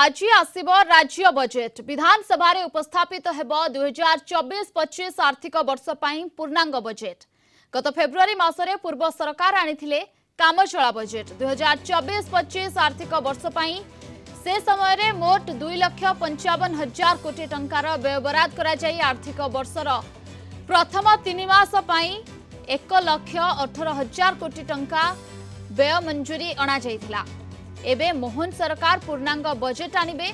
आज आसिबो राज्य बजेट विधानसभा रे उपस्थापित हेबो 2024-25 आर्थिक वर्ष पई पूर्णांग बजेट। गत फेब्रुआरी मासरे पूर्व सरकार आनिथिले कामचला बजेट 2024-25 आर्थिक वर्ष पई से समय रे मोट 2,55,000 कोटी टंकार व्यय बराद करा जाई आर्थिक वर्षर प्रथम 3 मास पई 1,18,000 कोटी टंका व्यय मंजूरी अणा जाइथिला। एबे मोहन सरकार पूर्णांग बजेट आनिबे।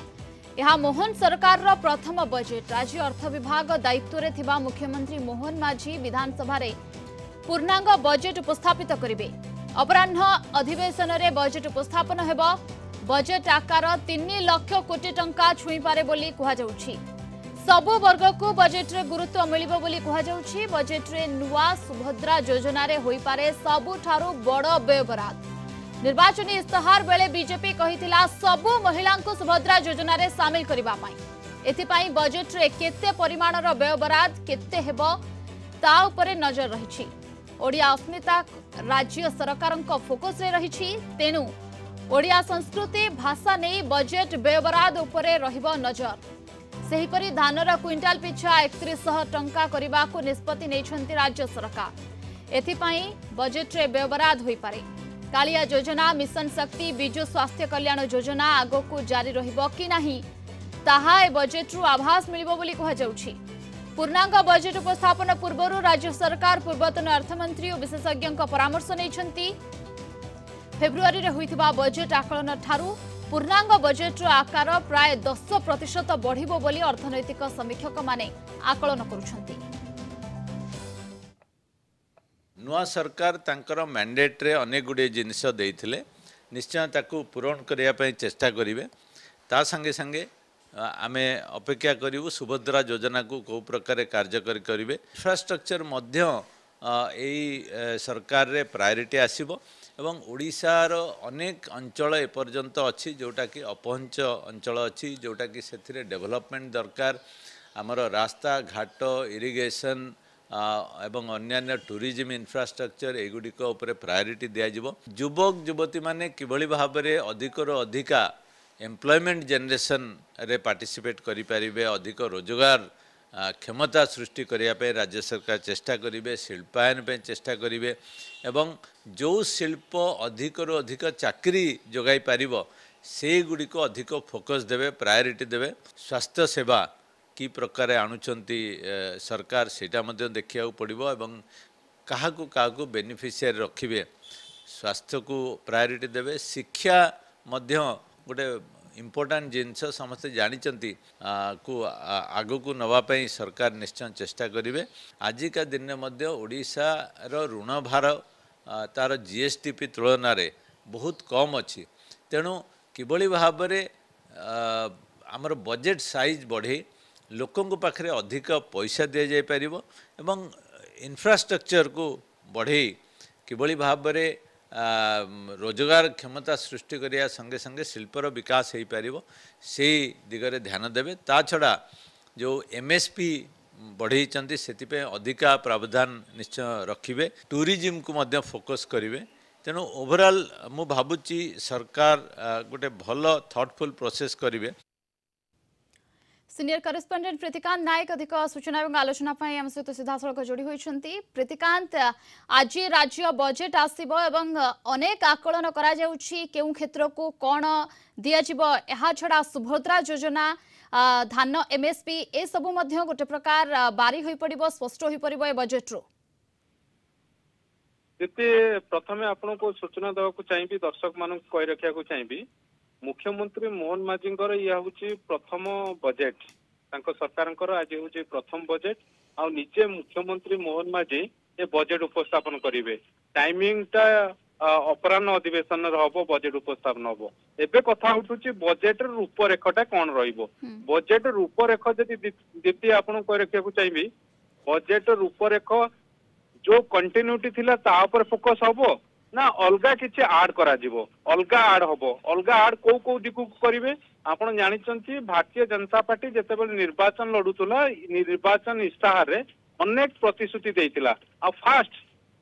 यह मोहन सरकार रो प्रथम बजेट। राज्य अर्थ विभाग दायित्व रे थिबा मुख्यमंत्री मोहन माझी विधानसभा रे पूर्णांग बजेट उपस्थापित करिवे। अपराह्न अधिवेशन रे बजेट उपस्थापन हेबो। बजेट आकार 3 लाख कोटी टंका छुई पारे बोली कहा जाउछि। सबु वर्ग को बजेट रे गुरुत्व मिलिबो बोली कहा जाउछि। बजेट रे नुवा सुभद्रा योजना रे होई पारे सबुठारु बड़ व्यय बराद। निर्वाचन इस्ताहार बेले बीजेपी कहिथिला सबु महिला को सुभद्रा योजना रे शामिल करिबा पई। एथिपाई बजेट रे केते परिमाणर व्यय बराद केते हेबो ता उपरे नजर रहिछि। ओडिया अस्मिता राज्य सरकारक फोकस रे रहिछि। तेनु ओडिया संस्कृति भाषा नै बजेट व्यय बराद उपरे रहिबो नजर। सेहिपरि धानर क्विंटाल पिछा 3100 टंका करबा को निष्पत्ति नैछंती राज्य सरकार। एथिपाई बजेट रे व्यय बराद होई पारे। कालिया योजना मिशन शक्ति विजु स्वास्थ्य कल्याण योजना आगो को जारी रहिबो कि नाही ताहा ए बजेट रु आभास मिलिबो बोली कहा जाउछि। पूर्णांग बजेट उपस्थापन पूर्वरु राज्य सरकार पूर्वतन अर्थमंत्री और विशेषज्ञ परामर्श नैछंती। फेब्रुआरी रे होइथिबा बजेट आकलन ठारू पूर्णांग बजेट रो आकार प्राय 10% बढ़िबो बोली अर्थनैतिक समीक्षक माने आकलन करुछंती। नुआ सरकार तांकर मैंडेट रे अनेक गुड़े जिनस देइथिले निश्चय ताकू पूरण करिया पई चेष्टा करिवे। ता संगे संगे आमे अपेक्षा करिवु सुभद्रा योजना को को प्रकार कार्यकारी करिवे। इंफ्रास्ट्रक्चर मध्य एई सरकार रे प्रायोरिटी आसीबो एवं ओडिशार अनेक अंचल एपर्यंत अच्छी जोटा कि अपहंच अंचल अच्छी जोटा कि सेथिरे डेवलपमेंट दरकार। आमर रास्ता घाट इरिगेशन एवं अन्यान्य टूरिज्म इंफ्रास्ट्रक्चर एगुड़िक उपरे प्रायोरिटी दिज्व। युवक युवती माने किभली भाव में अधिकर अधिका एम्प्लॉयमेंट जनरेशन रे पार्टिसिपेट करि परिबे। अधिक रोजगार क्षमता सृष्टि करिया पे राज्य सरकार चेष्टा करिवे। शिल्पायन पे चेष्टा करिवे एवं जो शिल्प अधिकरु अधिक चाकरी जोगाई पारिबो से गुड़िक अधिक फोकस देवे प्रायोरिटी देवे। स्वास्थ्य सेवा कि प्रकार आणुचंती सरकार सेटा मध्य देखिया पड़िबो एवं काहाकू काहाकू बेनिफिशियरी रखिबे स्वास्थ्य को प्रायोरिटी देवे। शिक्षा मध्य गोटे इम्पोर्टाट जिनस समस्ते जानिचंती को आगो को नवापाई सरकार निश्चय चेष्टा करिवे। आजिका दिन में मध्य ओडिशा रो ऋण भार तार जीएसटीपी तुलन रे बहुत कम अच्छी। तेणु किभली भाव में आमर बजेट साइज बढ़े लोकों पाखरे अधिक पैसा दि जाय परिबो एवं इंफ्रास्ट्रक्चर को बढ़े किभली भाव में रोजगार क्षमता सृष्टि करिया संगे संगे शिल्पर विकास हो पारिबो से दिगरे ध्यान देवे। ता छड़ा जो एमएसपी बढ़ई चंती सेतिपे अधिका प्रावधान निश्चय रखिबे। टूरिज्म को मध्य फोकस करिवे। तेणु ओवरऑल मु भाबुची सरकार गोटे भल थॉटफुल प्रोसेस करिवे। सीनियर करेस्पोंडेंट प्रीतिकांत नायक अधिक सूचना और आलोचना आम सहित सीधा सड़क जोड़ी होती। प्रीतिकांत आज राज्य बजेट आसिबो एवं अनेक आकलन करा जाउछि केउ क्षेत्र को कौन दियाजिबो एहा छड़ा सुभद्रा योजना धान एमएसपी ए सबु मध्य गोटे प्रकार बारी होई पड़िबो स्पष्ट होई पड़िबो ए बजेट रो। जते प्रथमे आपन को सूचना देवा को चाहिबी दर्शक मानक कहि रखिया को चाहिबी मुख्यमंत्री मोहन माझींकर यह हूँ प्रथम बजेट तांको सरकारंकर आज हूँ प्रथम बजेट आ निजे मुख्यमंत्री मोहन माझी ये बजेट उपस्थापन करिवे। टाइमिंग टा अपराह्न अधिवेशन हम बजेट उपस्थापन हम। एबे कथा उठुची बजेट रूपरेखटा कौन रहिबो। बजेट रूपरेख जदि दीप्ति आपन कहि रखिया को चाहिबी बजेट रूपरेख जो कंटिन्यूटी थिला ता ऊपर फोकस हबो ना अलगा किछि आड करा जिवो अलगा आड हबो। अलगा आड को को दिकु करिवे आपण जानिचंती भारतीय जनता पार्टी जेतेबेले निर्वाचन लडुतला निर्वाचन इस्ताहार रे अनेक प्रतिश्रुति देइतिला। आ फास्ट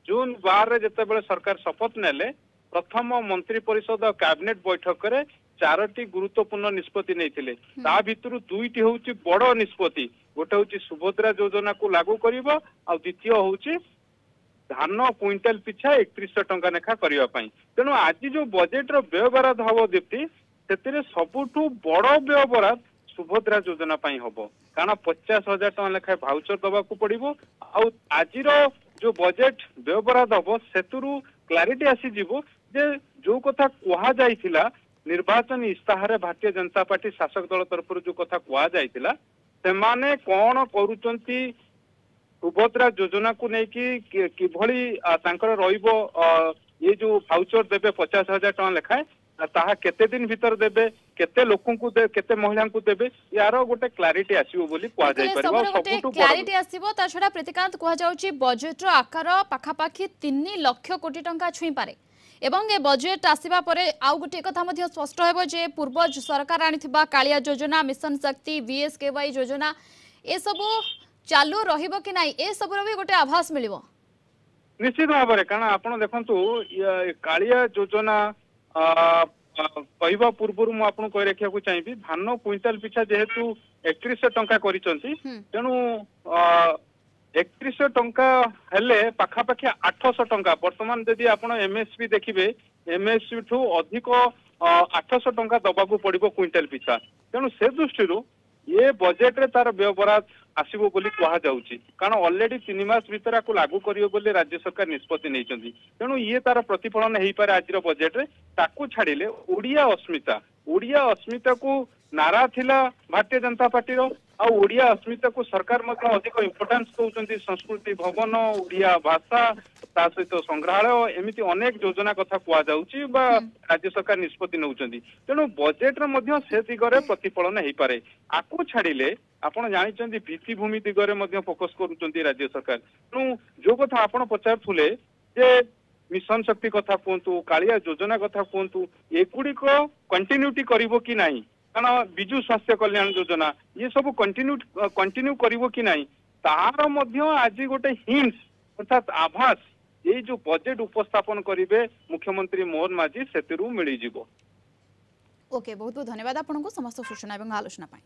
जून 12 रे जेतेबेले सरकार शपथ नेले प्रथम मंत्री परिषद कैबिनेट बैठक रे चारोटी गुरुत्वपूर्ण निष्पत्ति नहीं ता भितर दुईटी होउची बड़ निष्पत्ति गोटे होउची सुभद्रा योजना को लागू करिबो आ द्वितीय होउची धान क्विंटाल पिछा 3100 टंका लेखा करने तेणु आज जो बजेट रो व्यय बराद हम दीप्ति से सबुठू बड़ व्यय बराद सुभद्रा योजना हम कारण 50,000 टंका लेखाएं भाउचर दवा पड़ो आज जो बजेट व्यय बराद हम से क्लारिटी आसीजिवो जे जो कथा कहा जाइथिला निर्वाचन इस्ताहार भारतीय जनता पार्टी शासक दल तरफ जो कथा कहा जाइथिला सेमाने कौन करूचंती सुभद्रा योजना को लेकिन किभली ये जो भाउचर देबे 50,000 टंका लेखाएं ताहा केते दिन भीतर देबे केते लोकन को केते महिला को देबे यार गोटे क्लारिटी आसीबो बोली कहा जाय परबो सबुटु क्लारिटी आसीबो ता छडा प्रतिकांत कहा जाउची बजेट रो आकार पाखापाखी 3 लाख कोटी टंका छुई पारे एवं ए बजेट आसीबा परे आउ गोटे कथा मध्ये स्पष्ट हेबो जे पूर्व सरकार आनिथिबा कालिया योजना मिशन शक्ति VSKY योजना ए सब चालू रहिबो कि नाही ए सब रो भी गोटे आभास मिलिबो निश्चित भाव में कारण आपण देखंतु कालिया योजना कहवा पूर्व मुझे कही रखा चाहिए धान क्विंटाल पिछा जेहेतु 3100 टंका करिसंती तेणु 3100 टंका हेले पाखापाखि 800 टंका वर्तमान जदि आप MSP देखिए MSP ठू अधिक 800 टंका दबाक पड़ो क्विंटाल पिछा तेणु से दृष्टि ये बजेट रे तार व्यय बराद आसीबो बोली कहा जाउची कारण ऑलरेडी 3 मास भीतर आपको लागू करियो बोली राज्य सरकार निष्पत्ति नहीं तेणु ये तार प्रतिफलन हो पारे आज बजेट रे ताकू छाड़िले ओडिया अस्मिता को नारा थिला भारतीय जनता पार्टी रो आ ओडिया अस्मिता को सरकार मतलब अधिक इम्पोर्टेंस दउचंती संस्कृति भवन ओडिया भाषा ता सहित संग्रहालय एमिति अनेक योजना कथा कहा जाउची बा राज्य सरकार निष्पत्ति नउचंती तेणु बजेट रे मध्य से दिगरे प्रतिफलन हो पारे आकू छाड़िले आपण जानिचंती भित्तिभूमि दिगरे मध्य फोकस करूचंती राज्य सरकार तेणु जो कथा आपण पचारथुले जे मिशन शक्ति कथा कहतु कालिया योजना कथा कहतु एगुड़िक कंटिन्यूटी करिवो कि नाही कारण बिजु स्वास्थ्य कल्याण योजना ये सब कंटिन्यू करिवो कि नाही तार मध्य आज गोटे हिंट्स अर्थात आभास ये जो बजेट उपस्थापन करिवे मुख्यमंत्री मोहन माझी सेतिरु मिली जिवो। ओके बहुत बहुत धन्यवाद आपको समस्त सूचना और आलोचना पाई।